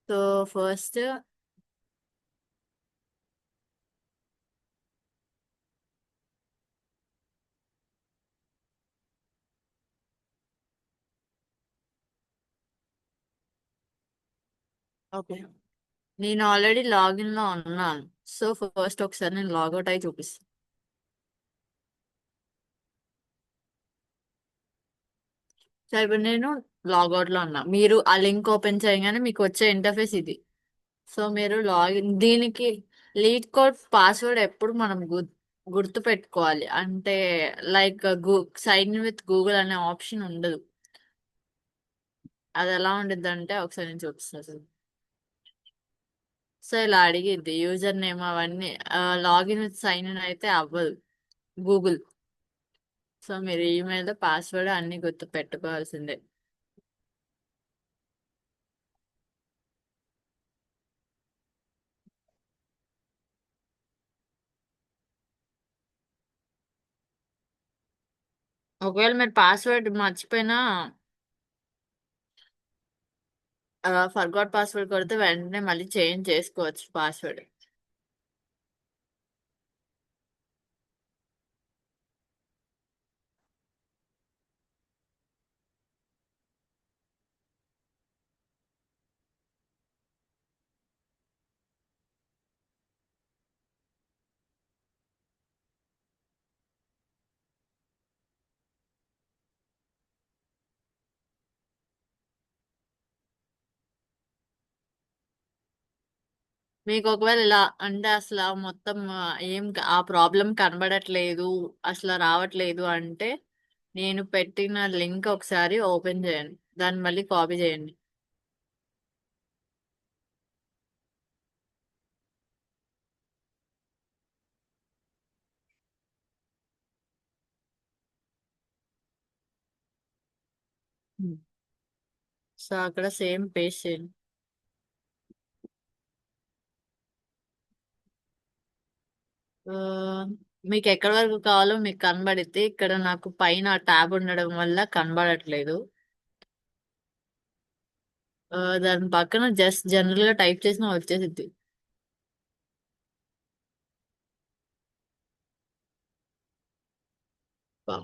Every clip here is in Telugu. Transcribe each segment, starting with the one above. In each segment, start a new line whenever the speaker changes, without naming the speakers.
సో ఫస్ట్ ఓకే, నేను ఆల్రెడీ లాగిన్ లో ఉన్నాను. సో ఫస్ట్ ఒకసారి నేను లాగౌట్ అయి చూపిస్తాను. సరే ఇప్పుడు నేను లాగౌట్ లో ఉన్నా. మీరు ఆ లింక్ ఓపెన్ చేయగానే మీకు వచ్చే ఇంటర్ఫేస్ ఇది. సో మీరు లాగిన్ దీనికి లీడ్ కోడ్ పాస్వర్డ్ ఎప్పుడు మనం గుర్తు పెట్టుకోవాలి. అంటే like sign in with Google అనే ఆప్షన్ ఉండదు. అది ఎలా ఉండిద్ది అంటే ఒకసారి నేను చూపిస్తాను. సో ఇలా అడిగిద్ది యూజర్ నేమ్ అవన్నీ. లాగిన్ విత్ సైన్ ఇన్ అయితే అవ్వదు గూగుల్. సో మీరు ఈమెయిల్ పాస్వర్డ్ అన్ని గుర్తు పెట్టుకోవాల్సిందే. ఒకవేళ మీరు పాస్వర్డ్ మర్చిపోయినా ఫర్గాట్ పాస్వర్డ్ కొడితే వెంటనే మళ్ళీ చేంజ్ చేసుకోవచ్చు పాస్వర్డ్. మీకు ఒకవేళ ఇలా అంటే అసలు మొత్తం ఆ ప్రాబ్లం కనబడట్లేదు, అసలు రావట్లేదు అంటే నేను పెట్టిన లింక్ ఒకసారి ఓపెన్ చేయండి, దాన్ని మళ్ళీ కాపీ చేయండి. సో అక్కడ సేమ్ పేస్ట్ చేయండి. ఆ, మీకు ఎక్కడి వరకు కావాలో మీకు కనబడితే ఇక్కడ నాకు పైన ట్యాబ్ ఉండడం వల్ల కనబడట్లేదు. దాని పక్కన జస్ట్ జనరల్ గా టైప్ చేసిన వచ్చేసిద్ది. ఆ,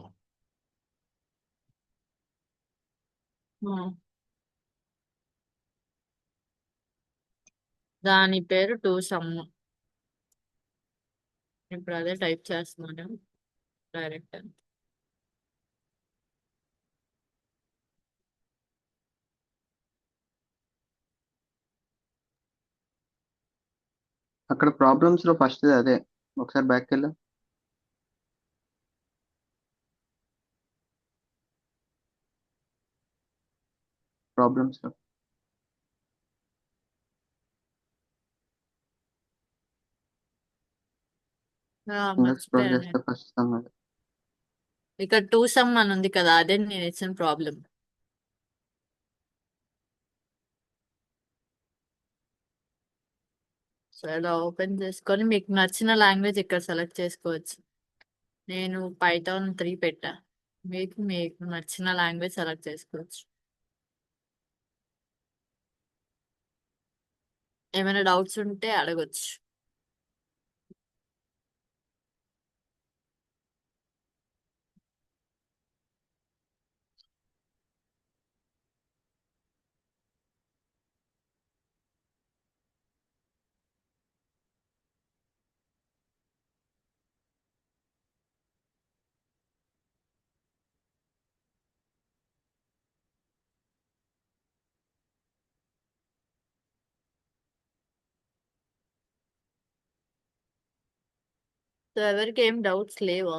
దాని పేరు టూ సమ్. ఇప్పుడు అదే టైప్ చేస్తున్నాను డైరెక్ట్.
అక్కడ ప్రాబ్లమ్స్ లో ఫస్ట్ అదే. ఒకసారి బ్యాక్ వెళ్ళా. ప్రాబ్లమ్స్ లో కింద స్క్రోల్
మర్చిపోయాను
చేస్తే
నేను.
ఫస్ట్ సమ్ అది.
ఇక్కడ టూ సమ్ అని ఉంది కదా, అదే నేను ఇచ్చిన ప్రాబ్లం. సో ఇలా ఓపెన్ చేసుకొని మీకు నచ్చిన లాంగ్వేజ్ ఇక్కడ సెలెక్ట్ చేసుకోవచ్చు. నేను పైథాన్ 3 పెట్టా. మీకు మీకు నచ్చిన లాంగ్వేజ్ సెలెక్ట్ చేసుకోవచ్చు. ఏమైనా డౌట్స్ ఉంటే అడగొచ్చు. సో ఎవరికి ఏం డౌట్స్ లేవా?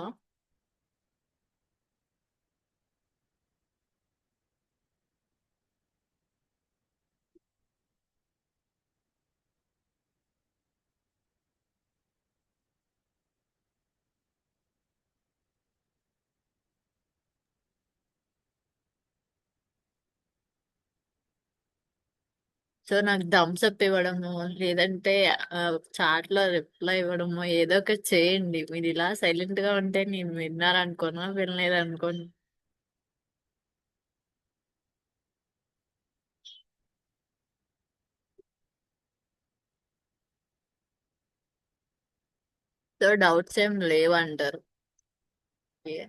సో నాకు థమ్స్ అప్ ఇవ్వడము, లేదంటే చాట్ లో రిప్లై ఇవ్వడము, ఏదో ఒకటి చేయండి. మీరు ఇలా సైలెంట్ గా ఉంటే నేను విన్నారనుకోను, వినలేదు అనుకోను. సో డౌట్స్ ఏం లేవంటారు. Yeah.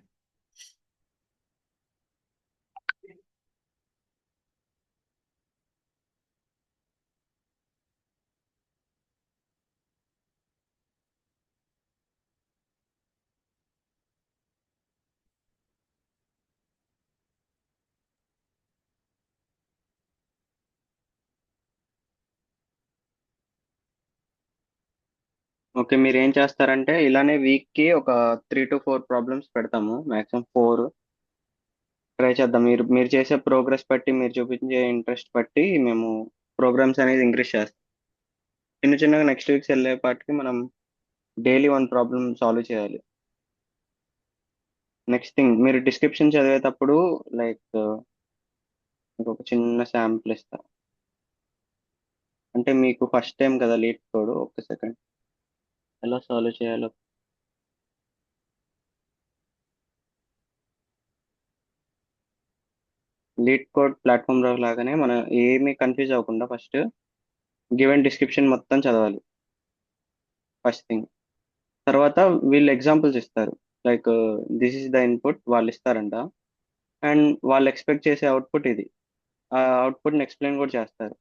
ఓకే, మీరు ఏం చేస్తారంటే ఇలానే వీక్ కి ఒక 3 to 4 ప్రాబ్లమ్స్ పెడతాము, మాక్సిమం 4 ట్రై చేద్దాం. మీరు చేసే ప్రోగ్రెస్ బట్టి, మీరు చూపించే ఇంట్రెస్ట్ బట్టి మేము ప్రోగ్రామ్స్ అనేది ఇంక్రీజ్ చేస్తాం. చిన్న చిన్నగా నెక్స్ట్ వీక్స్ వెళ్ళేపాటికి మనం డైలీ 1 ప్రాబ్లమ్ సాల్వ్ చేయాలి. నెక్స్ట్ థింగ్, మీరు డిస్క్రిప్షన్ చదివేటప్పుడు లైక్ మీకు ఒక చిన్న శాంపుల్ ఇస్తా. అంటే మీకు ఫస్ట్ టైం కదా లీడ్ కోడ్, ఒక్క సెకండ్ ఎలా సాల్వ్ చేయాలో. లీడ్ కోడ్ ప్లాట్ఫామ్ లో లాగానే మనం ఏమీ కన్ఫ్యూజ్ అవ్వకుండా ఫస్ట్ గివెన్ డిస్క్రిప్షన్ మొత్తం చదవాలి, ఫస్ట్ థింగ్. తర్వాత వీళ్ళు ఎగ్జాంపుల్స్ ఇస్తారు, like this is the input వాళ్ళు ఇస్తారంట, అండ్ వాళ్ళు ఎక్స్పెక్ట్ చేసే అవుట్పుట్ ఇది. ఆ అవుట్పుట్ని ఎక్స్ప్లెయిన్ కూడా చేస్తారు.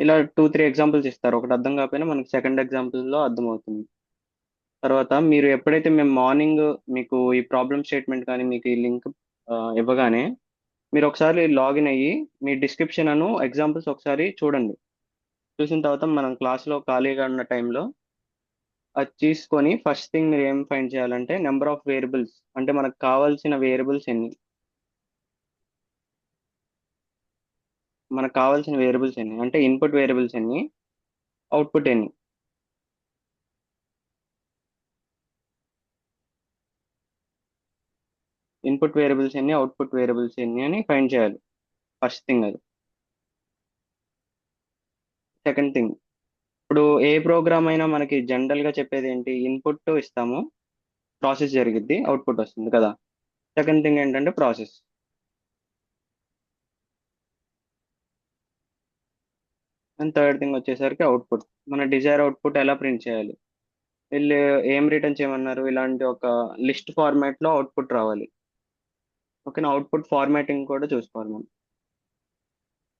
ఇలా 2 3 ఎగ్జాంపుల్స్ ఇస్తారు, ఒకటి అర్థం కాకపోయినా మనకి సెకండ్ ఎగ్జాంపుల్లో అర్థమవుతుంది. తర్వాత మీరు ఎప్పుడైతే మేము మార్నింగ్ మీకు ఈ ప్రాబ్లమ్ స్టేట్మెంట్ కానీ మీకు ఈ లింక్ ఇవ్వగానే మీరు ఒకసారి లాగిన్ అయ్యి మీ డిస్క్రిప్షన్ అను ఎగ్జాంపుల్స్ ఒకసారి చూడండి. చూసిన తర్వాత మనం క్లాస్లో ఖాళీగా ఉన్న టైంలో అది తీసుకొని ఫస్ట్ థింగ్ మీరు ఏం ఫైండ్ చేయాలంటే నెంబర్ ఆఫ్ వేరియబుల్స్, అంటే మనకు కావాల్సిన వేరియబుల్స్ ఎన్ని, అంటే ఇన్పుట్ వేరియబుల్స్ ఎన్ని, అవుట్పుట్ ఎన్ని. ఇన్పుట్ వేరియబుల్స్ ఎన్ని, అవుట్పుట్ వేరియబుల్స్ ఎన్ని అని ఫైండ్ చేయాలి, ఫస్ట్ థింగ్ అది. సెకండ్ థింగ్, ఇప్పుడు ఏ ప్రోగ్రామ్ అయినా మనకి జనరల్ గా చెప్పేది ఏంటి, ఇన్పుట్ ఇస్తాము, ప్రాసెస్ జరిగిద్ది, అవుట్పుట్ వస్తుంది కదా. సెకండ్ థింగ్ ఏంటంటే ప్రాసెస్. అండ్ థర్డ్ థింగ్ వచ్చేసరికి అవుట్పుట్. మన డిజైర్ అవుట్పుట్ ఎలా ప్రింట్ చేయాలి, వీళ్ళు ఏం రిటర్న్ చేయమన్నారు, ఇలాంటి ఒక లిస్ట్ ఫార్మాట్ లో అవుట్పుట్ రావాలి. ఓకేనా, అవుట్పుట్ ఫార్మాటింగ్ కూడా చూసుకోవాలి మనం.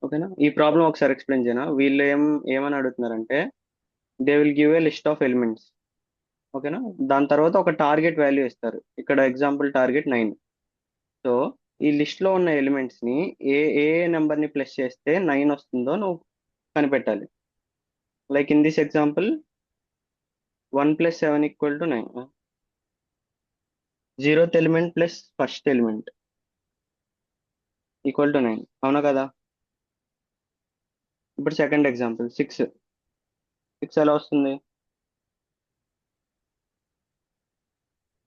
ఓకేనా, ఈ ప్రాబ్లం ఒకసారి ఎక్స్ప్లెయిన్ చేయనా. వీళ్ళు ఏమని అడుగుతున్నారంటే they will give a list of elements. ఓకేనా, దాని తర్వాత ఒక టార్గెట్ వాల్యూ ఇస్తారు, ఇక్కడ ఎగ్జాంపుల్ టార్గెట్ 9. సో ఈ లిస్ట్ లో ఉన్న ఎలిమెంట్స్ ని ఏ ఏ నెంబర్ ని ప్లస్ చేస్తే 9 వస్తుందో నువ్వు కనిపెట్టాలి. Like in this example 1 + 7 = 9, 0th element plus first element = 9, అవునా కదా. ఇప్పుడు సెకండ్ ఎగ్జాంపుల్ 6. 6 ఎలా వస్తుంది,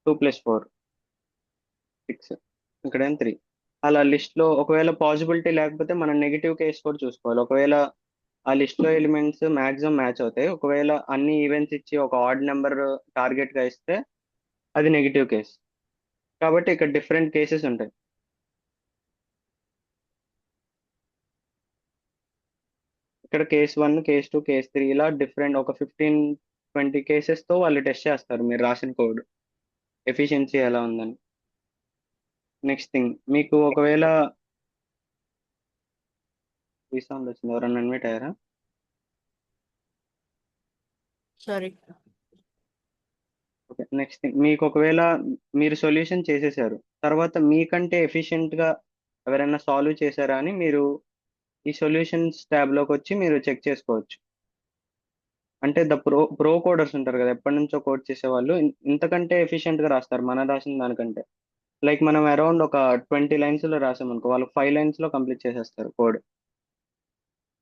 2 + 4 6, ఇక్కడేం 3. అలా లిస్ట్ లో ఒకవేళ పాసిబిలిటీ లేకపోతే మనం నెగిటివ్ కేస్ కూడా చూసుకోవాలి. ఒకవేళ ఆ లిస్ట్ లో ఎలిమెంట్స్ మాక్సిమం మ్యాచ్ అవుతాయి, ఒకవేళ అన్ని ఈవెంట్స్ ఇచ్చి ఒక ఆడ్ నెంబర్ టార్గెట్ గా ఇస్తే అది నెగిటివ్ కేస్. కాబట్టి ఇక్కడ డిఫరెంట్ కేసెస్ ఉంటాయి. ఇక్కడ కేస్ 1, కేస్ 2, కేస్ 3 ఇలా డిఫరెంట్ ఒక 15 20 కేసెస్ తో వాళ్ళు టెస్ట్ చేస్తారు మీరు రాసిన కోడ్ ఎఫిషియన్సీ ఎలా ఉందని. నెక్స్ట్ థింగ్, మీకు ఒకవేళ రీసౌండ్ వచ్చింది, ఎవరన్నా అన్మిట్ అయ్యారా.
సారీ.
ఓకే, నెక్స్ట్ థింగ్, మీకు ఒకవేళ మీరు సొల్యూషన్ చేసేసారు, తర్వాత మీకంటే ఎఫిషియెంట్ గా ఎవరైనా సాల్వ్ చేశారా అని మీరు ఈ సొల్యూషన్స్ ట్యాబ్ లోకి వచ్చి మీరు చెక్ చేసుకోవచ్చు. అంటే ద ప్రో కోడర్స్ ఉంటారు కదా, ఎప్పటి నుంచో కోడ్ చేసేవాళ్ళు ఇంతకంటే ఎఫిషియెంట్ గా రాస్తారు మన రాసిన దానికంటే. లైక్ మనం అరౌండ్ ఒక 20 లైన్స్ లో రాసామనుకో, వాళ్ళు 5 లైన్స్ లో కంప్లీట్ చేసేస్తారు కోడ్.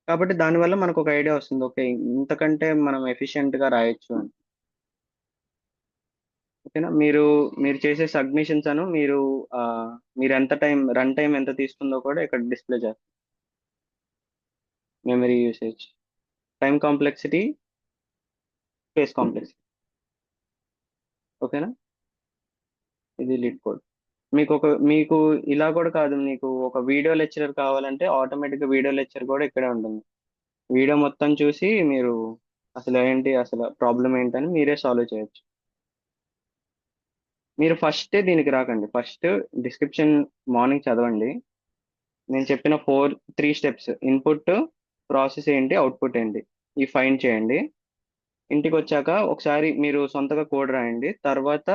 కాబట్టి దానివల్ల మనకు ఒక ఐడియా వస్తుంది, ఓకే ఇంతకంటే మనం ఎఫిషియెంట్ గా రాయొచ్చు అని. ఓకేనా, మీరు చేసే సబ్మిషన్స్ అను ఆ, మీరు ఎంత టైం రన్ టైం ఎంత తీసుకుందో కూడా ఇక్కడ డిస్ప్లే చేస్తారు. Memory usage, time complexity, space complexity. ఓకేనా, ఇది లీడ్ కోడ్. మీకు ఇలా కూడా కాదు, మీకు ఒక వీడియో లెక్చరర్ కావాలంటే ఆటోమేటిక్గా వీడియో లెక్చర్ కూడా ఇక్కడే ఉంటుంది. వీడియో మొత్తం చూసి మీరు అసలు ఏంటి, అసలు ప్రాబ్లం ఏంటని మీరే సాల్వ్ చేయొచ్చు. మీరు ఫస్ట్ దీనికి రాకండి. ఫస్ట్ డిస్క్రిప్షన్ మార్నింగ్ చదవండి. నేను చెప్పిన 3 స్టెప్స్: ఇన్పుట్, ప్రాసెస్ ఏంటి, అవుట్పుట్ ఏంటి, ఈ ఫైండ్ చేయండి. ఇంటికి వచ్చాక ఒకసారి మీరు సొంతగా కోడ్ రాయండి. తర్వాత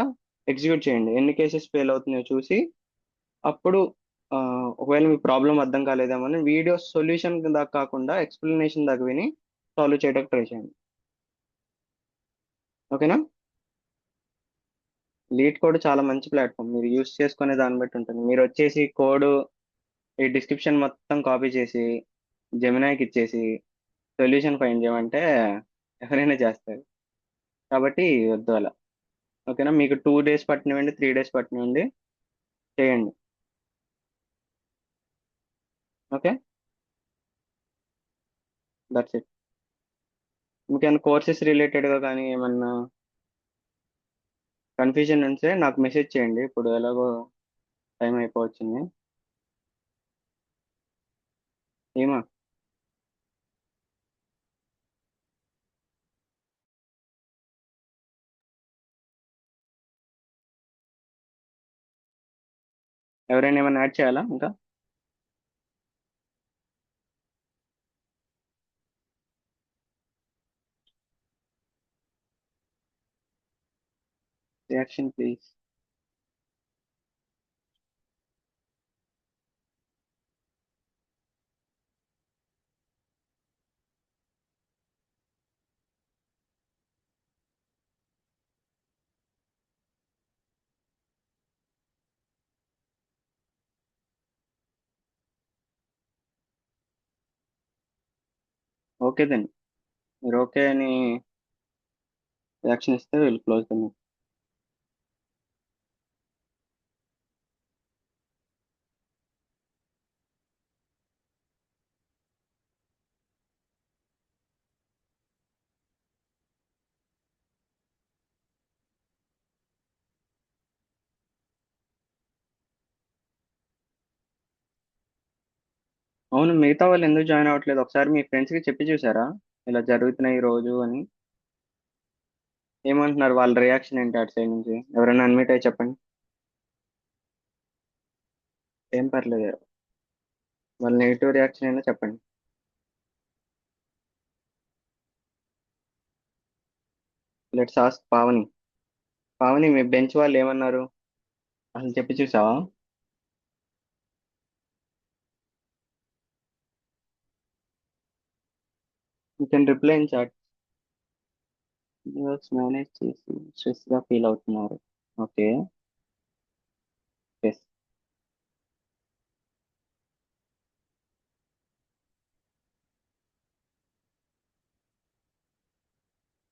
ఎగ్జిక్యూట్ చేయండి. ఎన్ని కేసెస్ ఫెయిల్ అవుతున్నాయో చూసి అప్పుడు ఆ, ఒకవేళ మీ ప్రాబ్లం అర్థం కాలేదేమని వీడియో సొల్యూషన్ దాకా కాకుండా ఎక్స్ప్లెనేషన్ దాకా విని సాల్వ్ చేయడానికి ట్రై చేయండి. ఓకేనా? లీడ్ కోడ్ చాలా మంచి ప్లాట్ఫామ్. మీరు యూస్ చేసుకునే దాన్ని బట్టి ఉంటుంది. మీరు వచ్చేసి కోడ్ ఈ డిస్క్రిప్షన్ మొత్తం కాపీ చేసి జెమినాయ్కి ఇచ్చేసి సొల్యూషన్ ఫైండ్ చేయమంటే ఎవరైనా చేస్తారు. కాబట్టి వద్దు అలా. ఓకేనా? మీకు 2 డేస్ పట్టినవ్వండి, 3 డేస్ పట్టినవ్వండి, చేయండి. Okay, that's it. ఇంకేమైనా కోర్సెస్ రిలేటెడ్గా కానీ ఏమన్నా కన్ఫ్యూజన్ ఉంటే నాకు మెసేజ్ చేయండి. ఇప్పుడు ఎలాగో టైం అయిపోవచ్చింది. ఏమా? ఎవరైనా ఏమైనా యాడ్ చేయాలా ఇంకా? Reaction please. Okay then. మీరు ఓకే అని రియాక్షన్ ఇస్తే విల్ క్లోజ్ ద. అవును, మిగతా వాళ్ళు ఎందుకు జాయిన్ అవ్వట్లేదు? ఒకసారి మీ ఫ్రెండ్స్కి చెప్పి చూసారా ఇలా జరుగుతున్నాయి ఈ రోజు అని? ఏమంటున్నారు? వాళ్ళ రియాక్షన్ ఏంటి అటు సైడ్ నుంచి? ఎవరైనా అన్మిట్ అయ్యి చెప్పండి. ఏం పర్లేదు, వాళ్ళ నెగిటివ్ రియాక్షన్ అయినా చెప్పండి. Let's ask Pavani. పావని, మీ బెంచ్ వాళ్ళు ఏమన్నారు అసలు చెప్పి చూసావా? You can reply in chat. Works manage చేసి స్ట్రెస్ గా ఫీల్ అవుతున్నారు. ఓకే. ఎస్.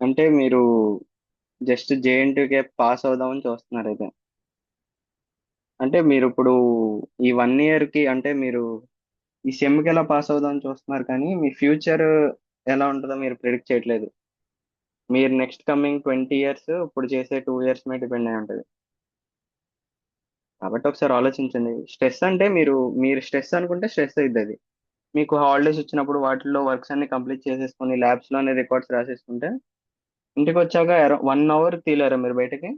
అంటే మీరు జస్ట్ జేఎన్టీకే పాస్ అవుదామని చూస్తున్నారు అయితే. అంటే మీరు ఇప్పుడు ఈ 1 ఇయర్ కి అంటే మీరు ఈ సెమ్ కి ఎలా పాస్ అవుదామని చూస్తున్నారు, కానీ మీ ఫ్యూచర్ ఎలా ఉంటుందో మీరు ప్రిడిక్ట్ చేయట్లేదు. మీరు నెక్స్ట్ కమింగ్ 20 ఇయర్స్ ఇప్పుడు చేసే 2 ఇయర్స్ మీద డిపెండ్ అయి ఉంటుంది. కాబట్టి ఒకసారి ఆలోచించండి. స్ట్రెస్ అంటే మీరు స్ట్రెస్ అనుకుంటే స్ట్రెస్ అవుతుంది అది. మీకు హాలిడేస్ వచ్చినప్పుడు వాటిల్లో వర్క్స్ అన్ని కంప్లీట్ చేసేసుకొని ల్యాబ్స్ లోనే రికార్డ్స్ రాసేసుకుంటే ఇంటికి వచ్చాక 1 అవర్ తీలేరా మీరు బయటకి?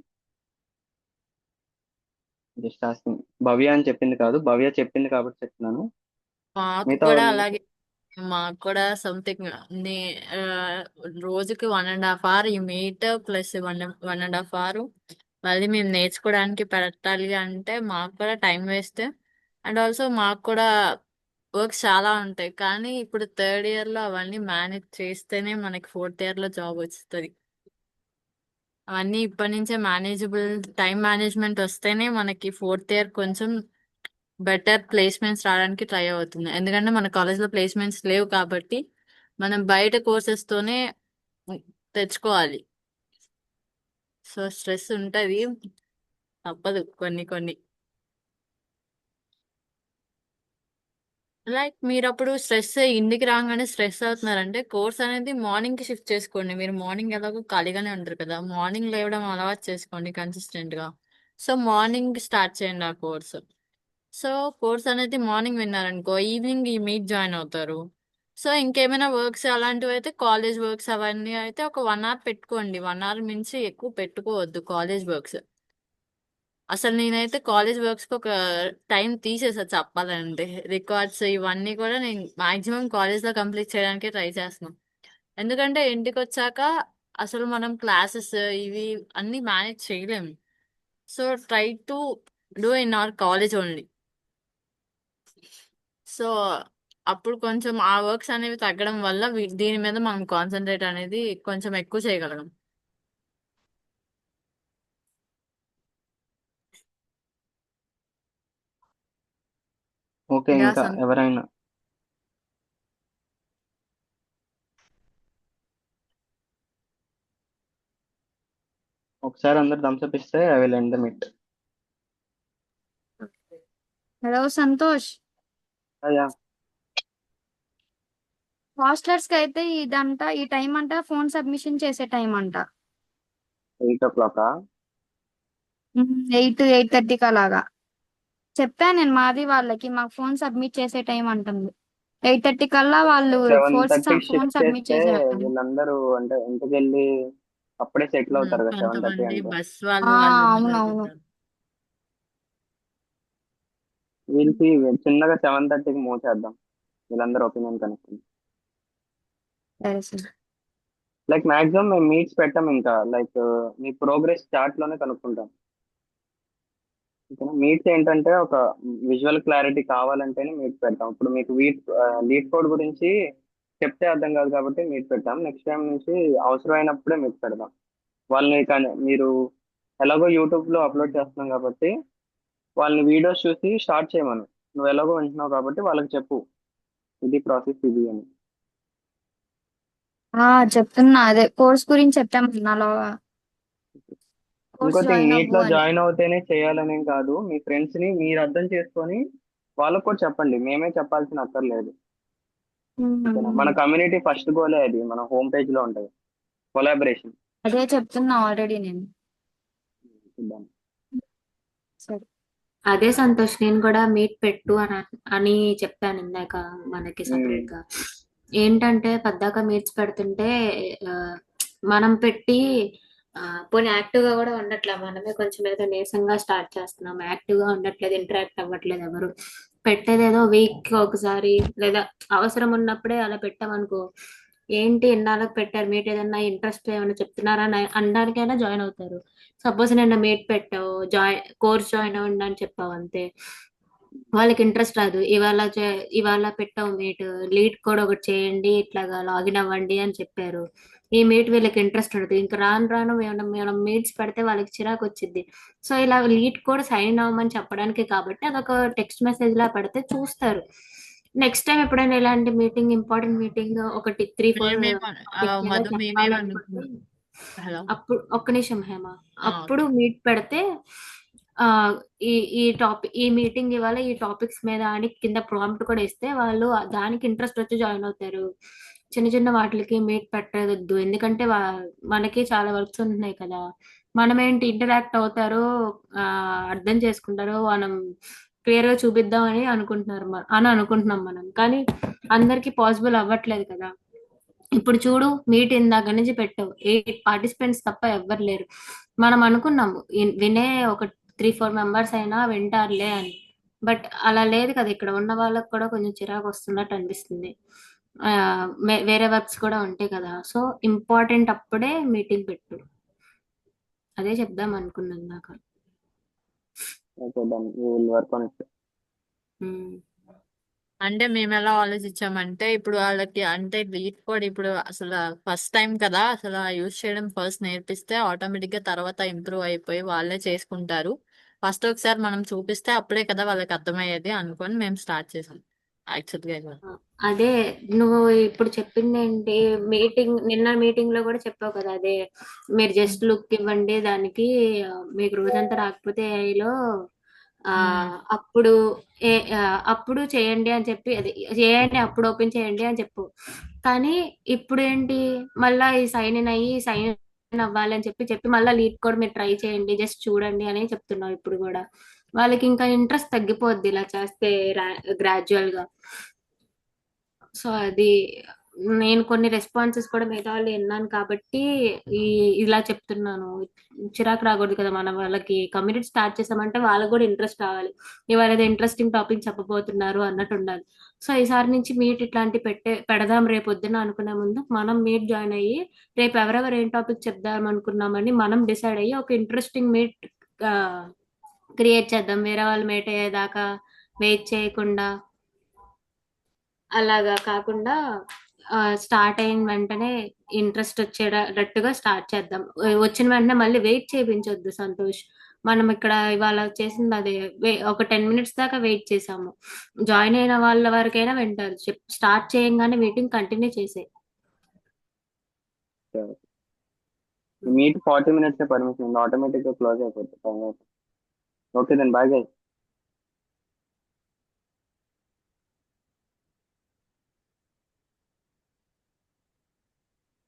Just asking. భవ్య అని చెప్పింది కాదు, భవ్య చెప్పింది కాబట్టి చెప్తున్నాను.
మాకు
మిగతా
కూడా
వాళ్ళు
అలాగే. మాకు కూడా సంథింగ్ నే ఆ, రోజుకి 1.5 అవర్ ఈ మీట్ ప్లస్ 1.5 అవర్ మళ్ళీ మేము నేర్చుకోవడానికి పెట్టాలి అంటే మాకు కూడా టైం వేస్ట్. అండ్ ఆల్సో మాకు కూడా వర్క్స్ చాలా ఉంటాయి. కానీ ఇప్పుడు థర్డ్ ఇయర్ లో అవన్నీ మేనేజ్ చేస్తేనే మనకి ఫోర్త్ ఇయర్ లో జాబ్ వస్తుంది. అవన్నీ ఇప్పటి నుంచే మేనేజబుల్ టైం మేనేజ్మెంట్ వస్తేనే మనకి ఫోర్త్ ఇయర్ కొంచెం బెటర్ ప్లేస్మెంట్స్ రావడానికి ట్రై అవుతుంది. ఎందుకంటే మన కాలేజ్లో ప్లేస్మెంట్స్ లేవు కాబట్టి మనం బయట కోర్సెస్ తోనే తెచ్చుకోవాలి. సో స్ట్రెస్ ఉంటది, తప్పదు కొన్ని కొన్ని. లైక్ మీరు అప్పుడు స్ట్రెస్ ఇంటికి రాగానే స్ట్రెస్ అవుతున్నారంటే కోర్స్ అనేది మార్నింగ్ కి షిఫ్ట్ చేసుకోండి. మీరు మార్నింగ్ ఎలాగో ఖాళీగానే ఉంటారు కదా, మార్నింగ్ లేవడం అలవాటు చేసుకోండి కన్సిస్టెంట్ గా. సో మార్నింగ్ స్టార్ట్ చేయండి ఆ కోర్స్. సో కోర్స్ అనేది మార్నింగ్ విన్నారనుకో ఈవినింగ్ ఈ మీట్ జాయిన్ అవుతారు. సో ఇంకేమైనా వర్క్స్ అలాంటివి అయితే కాలేజ్ వర్క్స్ అవన్నీ అయితే ఒక 1 అవర్ పెట్టుకోండి. 1 అవర్ మించి ఎక్కువ పెట్టుకోవద్దు కాలేజ్ వర్క్స్. అసలు నేనైతే కాలేజ్ వర్క్స్ కి ఒక టైం తీసేసా చెప్పాలంటే. రికార్డ్స్ ఇవన్నీ కూడా నేను మాక్సిమం కాలేజ్ లో కంప్లీట్ చేయడానికి ట్రై చేస్తున్నాను. ఎందుకంటే ఇంటికి వచ్చాక అసలు మనం క్లాసెస్ ఇవి అన్ని మేనేజ్ చేయలేము. So try to do in our college only. So అప్పుడు కొంచెం ఆ వర్క్స్ అనేవి తగ్గడం వల్ల దీని మీద మనం కాన్సన్ట్రేట్ అనేది కొంచెం ఎక్కువ చేయగలం.
ఓకే,
యా
ఇంకా ఎవరైనా ఒకసారి అందరు థమ్స్అప్ ఇస్తే I will end the meet.
Hello Santosh,
yeah.
Hostellers కి అయితే ఇదంట ఈ టైం అంట ఫోన్ సబ్మిషన్ చేసే టైం అంట.
8 o'clock.
8-8:30 అలాగా చెప్పాను నేను. మాది వాళ్ళకి మాకు ఫోన్ సబ్మిట్ చేసే టైం అంటుంది. 8:30 కల్లా వాళ్ళు
7:30
ఫోన్
షిఫ్ట్
సబ్మిట్
చేస్తే
చేసేయాలి.
వీళ్ళందరూ అంటే ఇంటికి వెళ్ళి అప్పుడే సెటిల్ అవుతారు కదా 7:30
కొంతమంది
అంటే.
బస్
ఆ
వాళ్ళు అందరూ
అవునవును.
వెళ్తుంటారు.
వీళ్ళకి చిన్నగా 7:30కి మూవ్ చేద్దాం, వీళ్ళందరూ ఒపీనియన్ కనుక్కుంది.
సరే సరే.
లైక్ మాక్సిమం మేము మీట్స్ పెట్టాం, ఇంకా లైక్ మీ ప్రోగ్రెస్ చార్ట్ లోనే కనుక్కుంటాం. మీట్స్ ఏంటంటే ఒక విజువల్ క్లారిటీ కావాలంటేనే మీట్ పెడతాం. ఇప్పుడు మీకు లీడ్ కోడ్ గురించి చెప్తే అర్థం కాదు కాబట్టి మీట్ పెట్టాం. నెక్స్ట్ టైం నుంచి అవసరమైనప్పుడే మీట్ పెడదాం. వాళ్ళని కానీ మీరు ఎలాగో యూట్యూబ్ లో అప్లోడ్ చేస్తున్నాం కాబట్టి వాళ్ళని వీడియోస్ చూసి స్టార్ట్ చేయమను. నువ్వు ఎలాగో వింటున్నావు కాబట్టి వాళ్ళకి చెప్పు, ఇది ప్రాసెస్ ఇది అని.
ఆ చెప్తున్నా, అదే కోర్స్ గురించి చెప్పాము నాలో. కోర్స్
ఇంకో థింగ్,
జాయిన్
మీట్
అవ్వు
లో
అని.
జాయిన్ అవుతేనే చేయాలనేం కాదు. మీ ఫ్రెండ్స్ ని మీరు అర్థం చేసుకొని వాళ్ళకు కూడా చెప్పండి, మేమే చెప్పాల్సిన అక్కర్లేదు. ఓకేనా? మన
ఉమ్,
కమ్యూనిటీ ఫస్ట్ గోలే అది, మన హోమ్ పేజ్ లో ఉంటుంది, కొలాబరేషన్.
అదే చెప్తున్నా ఆల్రెడీ నేను. సరే.
అదే సంతోష్, నేను కూడా మీట్ పెట్టు అని చెప్పాను ఇందాక మనకి సపరేట్ గా. ఏంటంటే పద్దాక మీట్స్ పెడుతుంటే ఆ, మనం పెట్టి ఆ, పోనీ యాక్టివ్ గా కూడా ఉండట్లే. మనమే కొంచెం ఏదో నీరసంగా స్టార్ట్ చేస్తున్నాం, యాక్టివ్ గా ఉండట్లేదు, ఇంటరాక్ట్ అవ్వట్లేదు ఎవరు. పెట్టేదేదో వీక్ ఒకసారి లేదా అవసరం ఉన్నప్పుడే అలా పెట్టామనుకో, ఏంటి ఇన్నాళ్ళకి పెట్టారు మీట్, ఏదన్నా ఇంట్రెస్ట్ ఏమైనా చెప్తున్నారా అని అనడానికైనా జాయిన్ అవుతారు. సపోజ్ నిన్న మీట్ పెట్టావు, కోర్స్ జాయిన్ అవ్వండి అని చెప్పావు అంతే, వాళ్ళకి ఇంట్రెస్ట్ రాదు. ఇవాళ పెట్టావు మీట్, లీడ్ కూడా ఒకటి చేయండి, ఇట్లాగా లాగిన్ అవ్వండి అని చెప్పారు. ఈ మీట్ వీళ్ళకి ఇంట్రెస్ట్ ఉండదు. ఇంకా రాను రాను మనం మీట్స్ పెడితే వాళ్ళకి చిరాకు వచ్చింది. సో ఇలా లీడ్ కూడా సైన్ అవ్వమని చెప్పడానికి కాబట్టి అదొక టెక్స్ట్ మెసేజ్ లా పెడితే చూస్తారు. నెక్స్ట్ టైం ఎప్పుడైనా ఇలాంటి మీటింగ్, ఇంపార్టెంట్ మీటింగ్ ఒకటి 3-4
మేమేమో
టాపిక్ మీద
మధు
చెప్పాలనుకుంటే
మేమేమనుకున్నాం. హలో.
అప్పుడు ఒక్క నిమిషం హేమ, అప్పుడు
ఓకే.
మీట్ పెడితే ఆ ఈ ఈ మీటింగ్ ఇవాళ ఈ టాపిక్స్ మీద అని కింద ప్రాంప్ట్ కూడా ఇస్తే వాళ్ళు దానికి ఇంట్రెస్ట్ వచ్చి జాయిన్ అవుతారు. చిన్న చిన్న వాటికి మీట్ పెట్టవద్దు, ఎందుకంటే మనకి చాలా వర్క్స్ ఉంటున్నాయి కదా. మనం ఏంటి ఇంటరాక్ట్ అవుతారు, ఆ అర్థం చేసుకుంటారు, మనం క్లియర్ గా చూపిద్దాం అని అనుకుంటున్నారు అని అనుకుంటున్నాం మనం, కానీ అందరికి పాసిబుల్ అవ్వట్లేదు కదా. ఇప్పుడు చూడు, మీట్ ఇందాక నుంచి పెట్టావు, 8 పార్టిసిపెంట్స్ తప్ప ఎవ్వరు లేరు. మనం అనుకున్నాము వినే ఒక 3-4 మెంబర్స్ అయినా వింటారులే అని. బట్ అలా లేదు కదా, ఇక్కడ ఉన్న వాళ్ళకి కూడా కొంచెం చిరాకు వస్తున్నట్టు అనిపిస్తుంది. ఆ వేరే వర్క్స్ కూడా ఉంటాయి కదా. సో ఇంపార్టెంట్ అప్పుడే మీటింగ్ పెట్టు, అదే చెప్దాం అనుకున్నాను నాకు.
Okay, done, we will work on it.
అంటే మేము ఎలా ఆలోచించామంటే ఇప్పుడు వాళ్ళకి అంటే లీడ్ కూడా ఇప్పుడు అసలు ఫస్ట్ టైం కదా, అసలు యూజ్ చేయడం ఫస్ట్ నేర్పిస్తే ఆటోమేటిక్ గా తర్వాత ఇంప్రూవ్ అయిపోయి వాళ్ళే చేసుకుంటారు. ఫస్ట్ ఒకసారి మనం చూపిస్తే అప్పుడే కదా వాళ్ళకి అర్థమయ్యేది అనుకొని మేము స్టార్ట్ చేసాం యాక్చువల్గా ఇలా.
అదే నువ్వు ఇప్పుడు చెప్పింది ఏంటి, నిన్న మీటింగ్ లో కూడా చెప్పావు కదా, అదే మీరు జస్ట్ లుక్ ఇవ్వండి దానికి, మీకు రోజంతా రాకపోతే ఏఐలో ఆ అప్పుడు ఏ అప్పుడు చేయండి అని చెప్పి, అది చేయండి అప్పుడు ఓపెన్ చేయండి అని చెప్పు. కానీ ఇప్పుడు ఏంటి, మళ్ళా ఈ సైన్ ఇన్ అయ్యి సైన్ ఇన్ అవ్వాలి అని చెప్పి చెప్పి మళ్ళీ లీడ్ కూడా మీరు ట్రై చేయండి, జస్ట్ చూడండి అని చెప్తున్నావు ఇప్పుడు కూడా. వాళ్ళకి ఇంకా ఇంట్రెస్ట్ తగ్గిపోద్ది ఇలా చేస్తే గ్రాడ్యువల్ గా. సో అది నేను కొన్ని రెస్పాన్సెస్ కూడా మిగతా వాళ్ళు విన్నాను కాబట్టి ఈ ఇలా చెప్తున్నాను. చిరాకు రాకూడదు కదా, మనం వాళ్ళకి కమ్యూనిటీ స్టార్ట్ చేసామంటే వాళ్ళకి కూడా ఇంట్రెస్ట్ రావాలి. ఇవాళ ఏదో ఇంట్రెస్టింగ్ టాపిక్ చెప్పబోతున్నారు అన్నట్టు ఉండాలి. సో ఈసారి నుంచి మీట్ ఇట్లాంటి పెడదాం రేపు పొద్దున అనుకునే ముందు మనం మీట్ జాయిన్ అయ్యి రేపు ఎవరెవరు ఏం టాపిక్ చెప్దాం అనుకున్నామని మనం డిసైడ్ అయ్యి ఒక ఇంట్రెస్టింగ్ మీట్ క్రియేట్ చేద్దాం. వేరే వాళ్ళు మీట్ అయ్యేదాకా వెయిట్ చేయకుండా, అలాగా కాకుండా స్టార్ట్ అయిన వెంటనే ఇంట్రెస్ట్ వచ్చేటట్టుగా స్టార్ట్ చేద్దాం. వచ్చిన వెంటనే మళ్ళీ వెయిట్ చేయించొద్దు సంతోష్. మనం ఇక్కడ ఇవాళ చేసింది అదే, ఒక 10 minutes దాకా వెయిట్ చేసాము. జాయిన్ అయిన వాళ్ళ వరకైనా వింటారు. స్టార్ట్ చేయంగానే మీటింగ్ కంటిన్యూ చేసే.
మీట్ 40 minutes పర్మిషన్ ఉంది, ఆటోమేటిక్గా క్లోజ్ అయిపోతుంది. Okay then bye guys.